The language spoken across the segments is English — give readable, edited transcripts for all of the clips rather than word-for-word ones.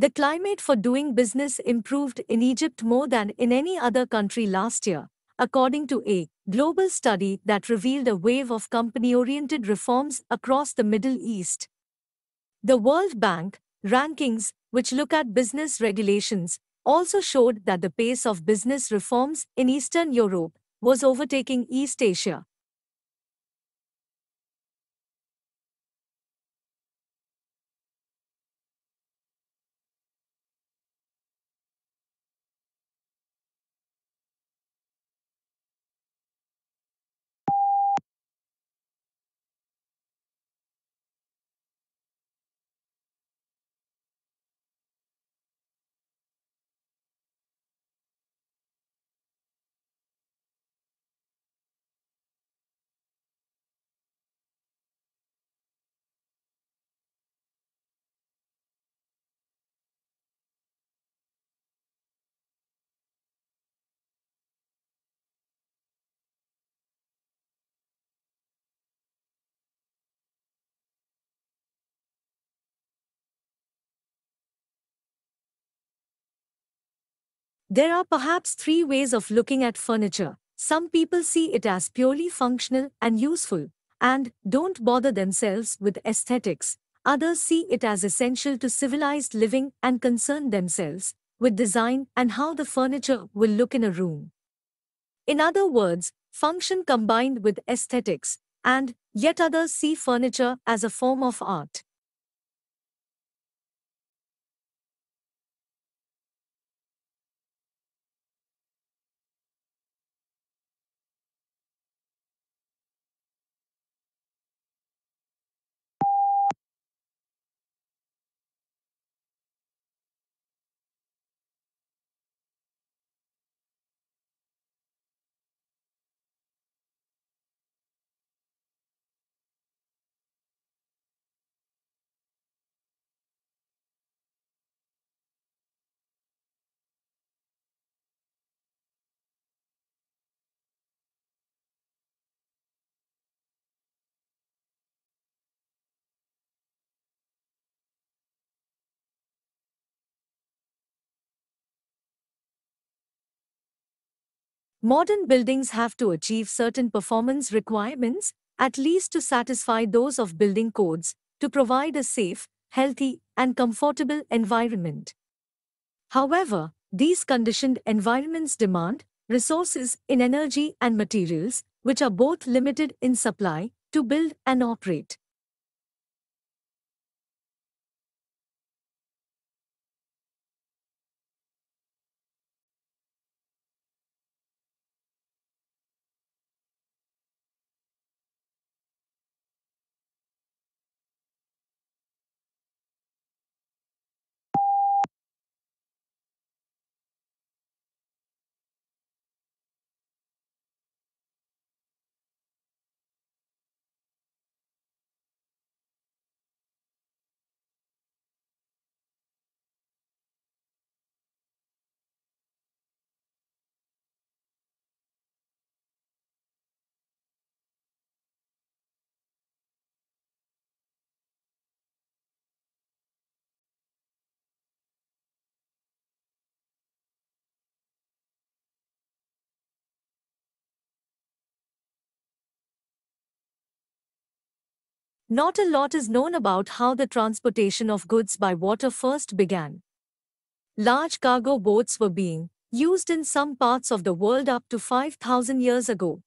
The climate for doing business improved in Egypt more than in any other country last year, according to a global study that revealed a wave of company-oriented reforms across the Middle East. The World Bank rankings, which look at business regulations, also showed that the pace of business reforms in Eastern Europe was overtaking East Asia. There are perhaps three ways of looking at furniture. Some people see it as purely functional and useful, and don't bother themselves with aesthetics. Others see it as essential to civilized living and concern themselves with design and how the furniture will look in a room. In other words, function combined with aesthetics, and yet others see furniture as a form of art. Modern buildings have to achieve certain performance requirements, at least to satisfy those of building codes, to provide a safe, healthy, and comfortable environment. However, these conditioned environments demand resources in energy and materials, which are both limited in supply, to build and operate. Not a lot is known about how the transportation of goods by water first began. Large cargo boats were being used in some parts of the world up to 5,000 years ago.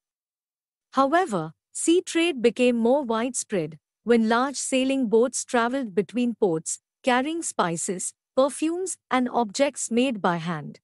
However, sea trade became more widespread when large sailing boats traveled between ports, carrying spices, perfumes, and objects made by hand.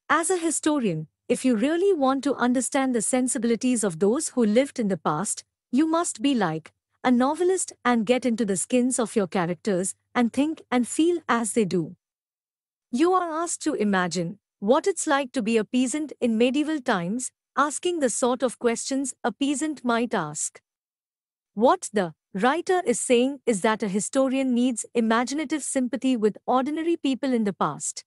As a historian, if you really want to understand the sensibilities of those who lived in the past, you must be like a novelist and get into the skins of your characters and think and feel as they do. You are asked to imagine what it's like to be a peasant in medieval times, asking the sort of questions a peasant might ask. What the writer is saying is that a historian needs imaginative sympathy with ordinary people in the past.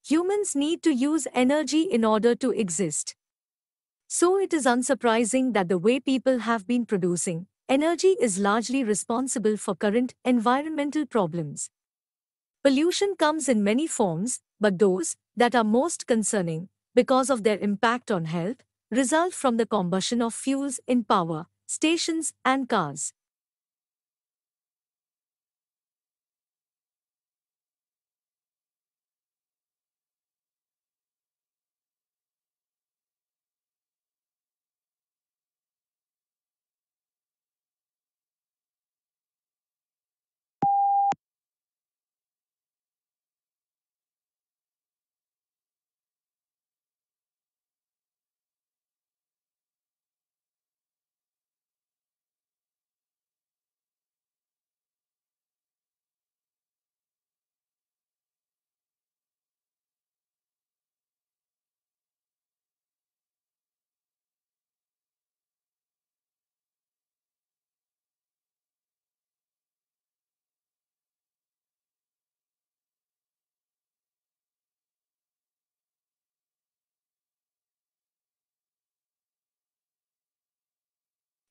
Humans need to use energy in order to exist. So it is unsurprising that the way people have been producing energy is largely responsible for current environmental problems. Pollution comes in many forms, but those that are most concerning, because of their impact on health, result from the combustion of fuels in power stations and cars.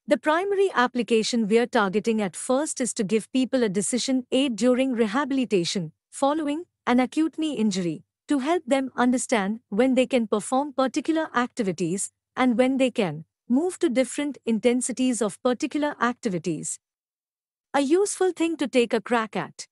The primary application we are targeting at first is to give people a decision aid during rehabilitation, following an acute knee injury, to help them understand when they can perform particular activities and when they can move to different intensities of particular activities. A useful thing to take a crack at.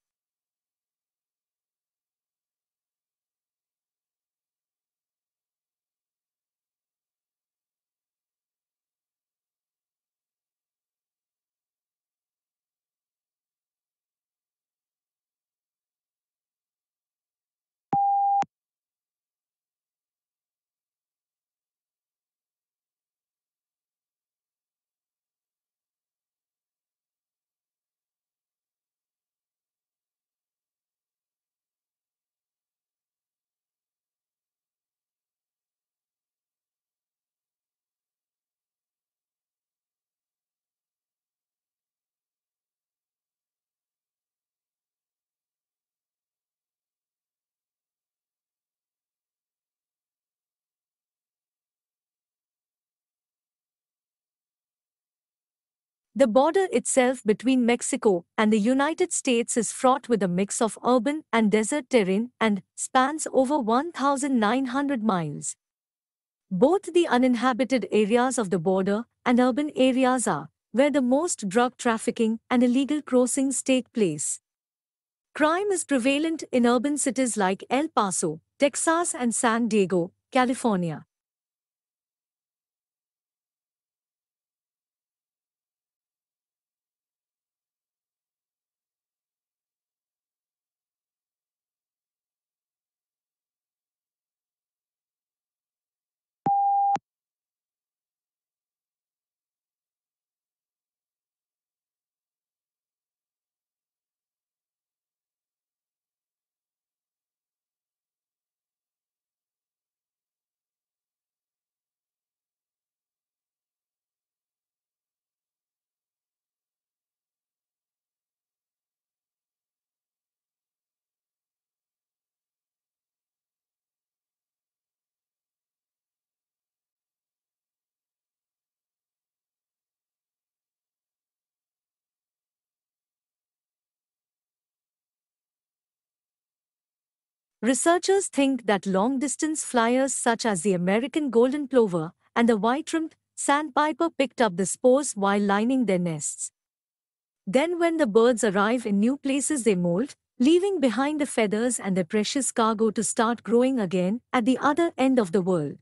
The border itself between Mexico and the United States is fraught with a mix of urban and desert terrain and spans over 1,900 miles. Both the uninhabited areas of the border and urban areas are where the most drug trafficking and illegal crossings take place. Crime is prevalent in urban cities like El Paso, Texas, and San Diego, California. Researchers think that long-distance flyers such as the American golden plover and the white-rimmed sandpiper picked up the spores while lining their nests. Then when the birds arrive in new places they molt, leaving behind the feathers and their precious cargo to start growing again at the other end of the world.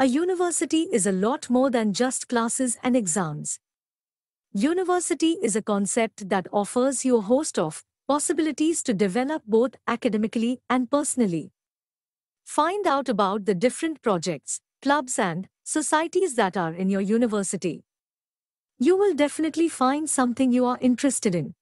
A university is a lot more than just classes and exams. University is a concept that offers you a host of possibilities to develop both academically and personally. Find out about the different projects, clubs, and societies that are in your university. You will definitely find something you are interested in.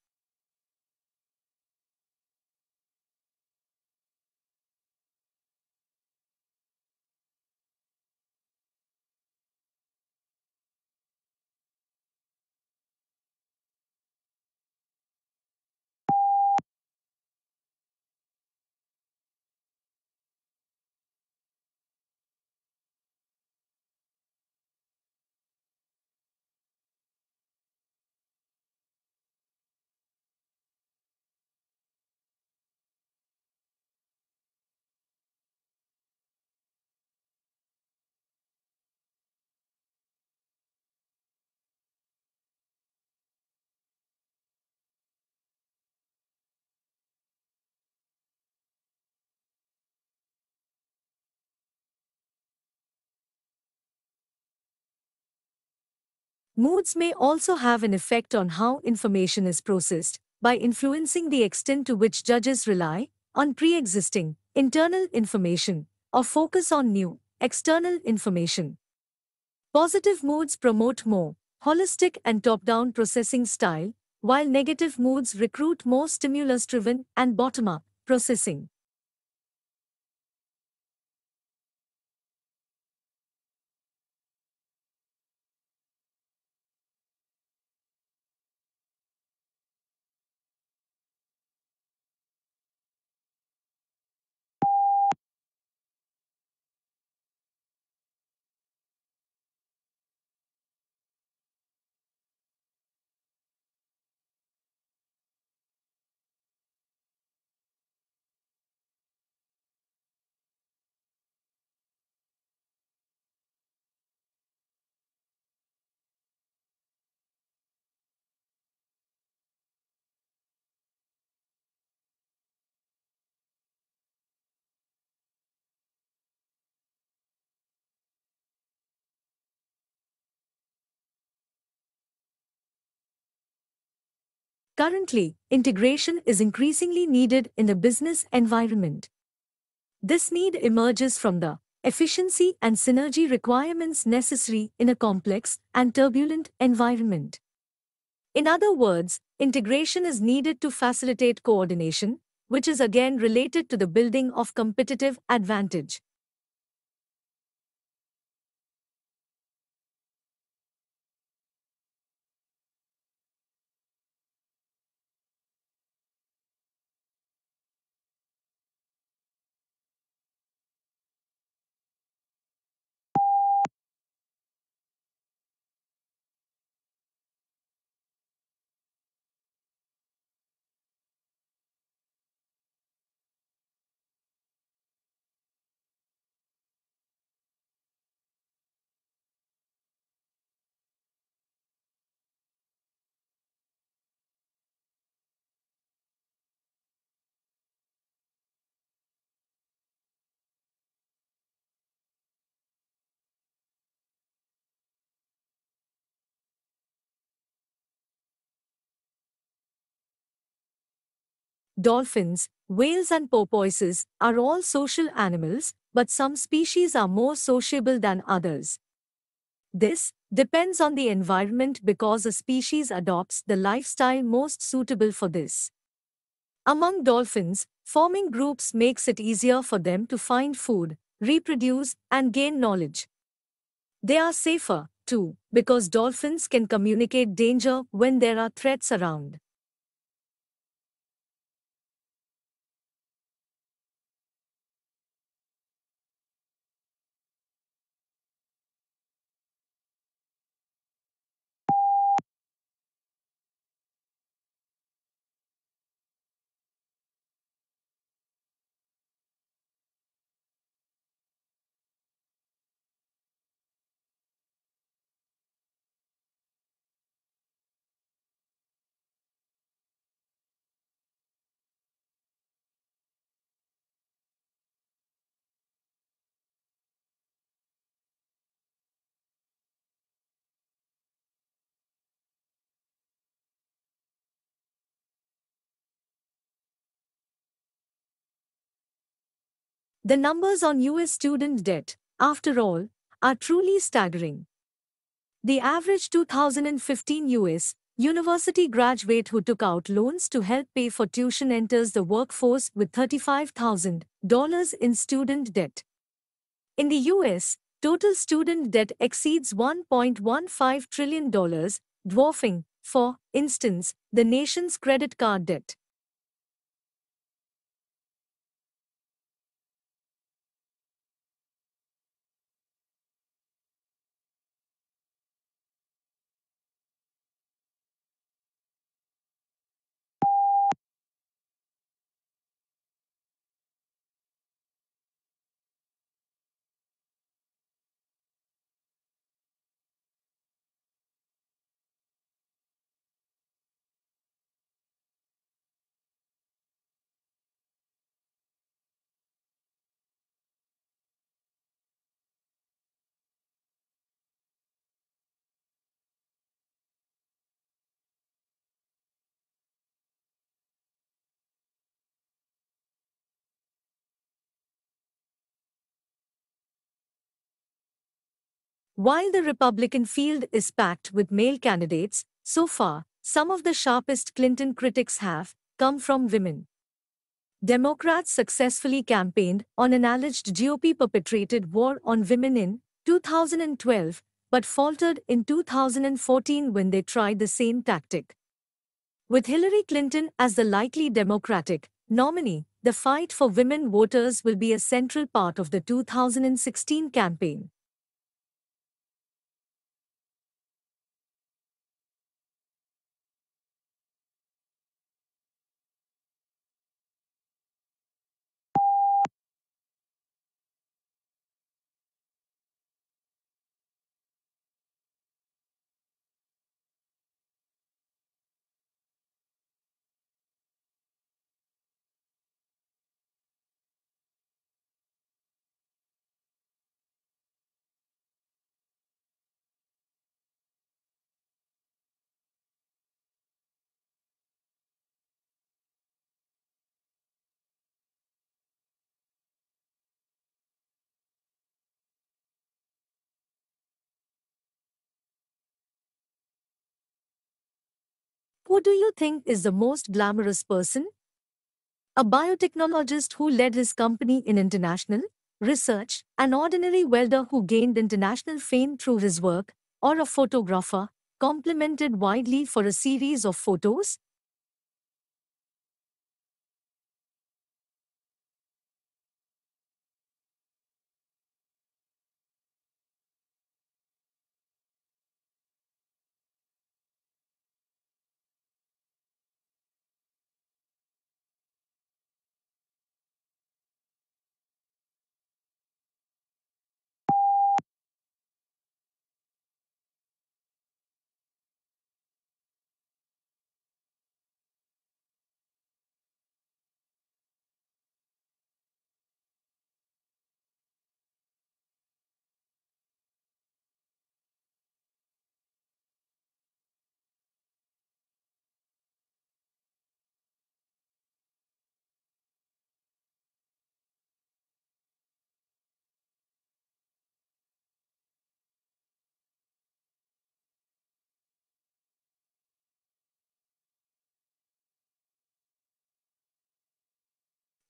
Moods may also have an effect on how information is processed, by influencing the extent to which judges rely on pre-existing internal information or focus on new external information. Positive moods promote more holistic and top-down processing style, while negative moods recruit more stimulus-driven and bottom-up processing. Currently, integration is increasingly needed in the business environment. This need emerges from the efficiency and synergy requirements necessary in a complex and turbulent environment. In other words, integration is needed to facilitate coordination, which is again related to the building of competitive advantage. Dolphins, whales, and porpoises are all social animals, but some species are more sociable than others. This depends on the environment because a species adopts the lifestyle most suitable for this. Among dolphins, forming groups makes it easier for them to find food, reproduce, and gain knowledge. They are safer, too, because dolphins can communicate danger when there are threats around. The numbers on US student debt, after all, are truly staggering. The average 2015 US university graduate who took out loans to help pay for tuition enters the workforce with $35,000 in student debt. In the US, total student debt exceeds $1.15 trillion, dwarfing, for instance, the nation's credit card debt. While the Republican field is packed with male candidates, so far, some of the sharpest Clinton critics have come from women. Democrats successfully campaigned on an alleged GOP perpetrated war on women in 2012, but faltered in 2014 when they tried the same tactic. With Hillary Clinton as the likely Democratic nominee, the fight for women voters will be a central part of the 2016 campaign. Who do you think is the most glamorous person? A biotechnologist who led his company in international research, an ordinary welder who gained international fame through his work, or a photographer, complimented widely for a series of photos?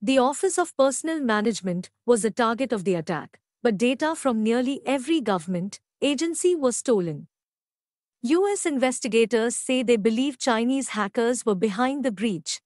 The Office of Personnel Management was the target of the attack, but data from nearly every government agency was stolen. US investigators say they believe Chinese hackers were behind the breach.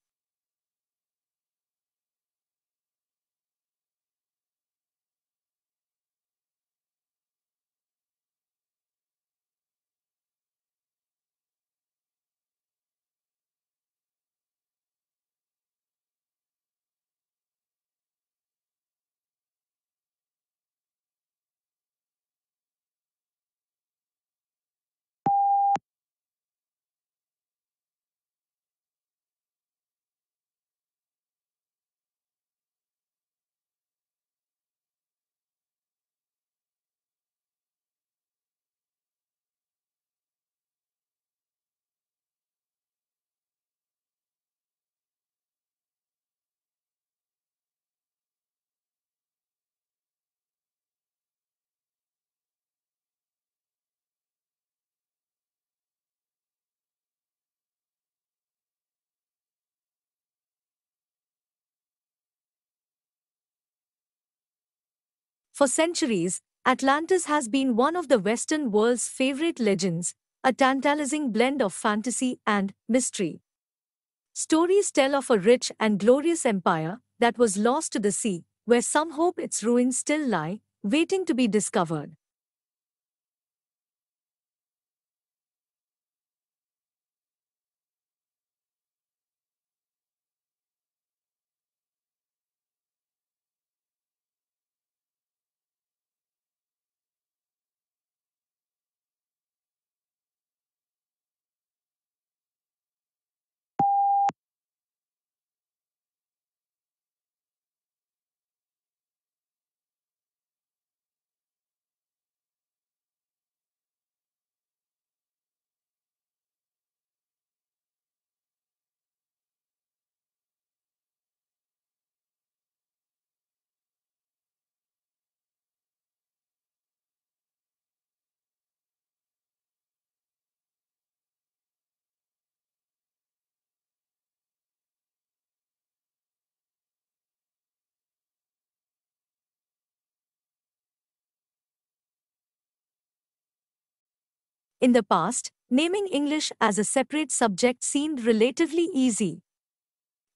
For centuries, Atlantis has been one of the Western world's favorite legends, a tantalizing blend of fantasy and mystery. Stories tell of a rich and glorious empire that was lost to the sea, where some hope its ruins still lie, waiting to be discovered. In the past, naming English as a separate subject seemed relatively easy.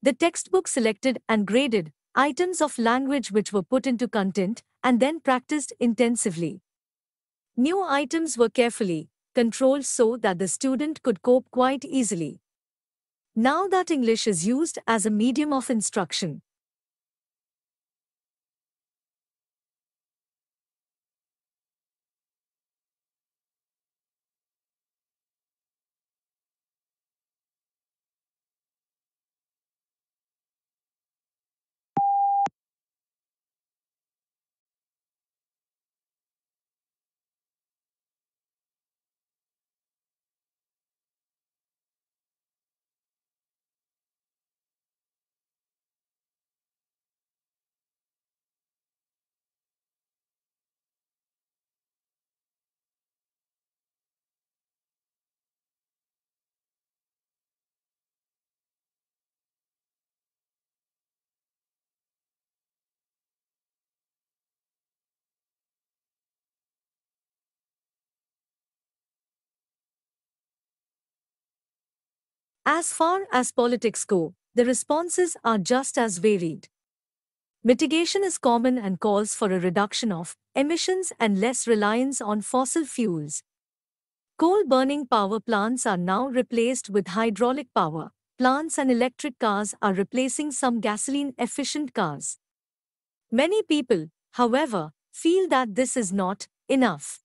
The textbook selected and graded items of language which were put into content and then practiced intensively. New items were carefully controlled so that the student could cope quite easily. Now that English is used as a medium of instruction, as far as politics go, the responses are just as varied. Mitigation is common and calls for a reduction of emissions and less reliance on fossil fuels. Coal-burning power plants are now replaced with hydraulic power plants, and electric cars are replacing some gasoline-efficient cars. Many people, however, feel that this is not enough.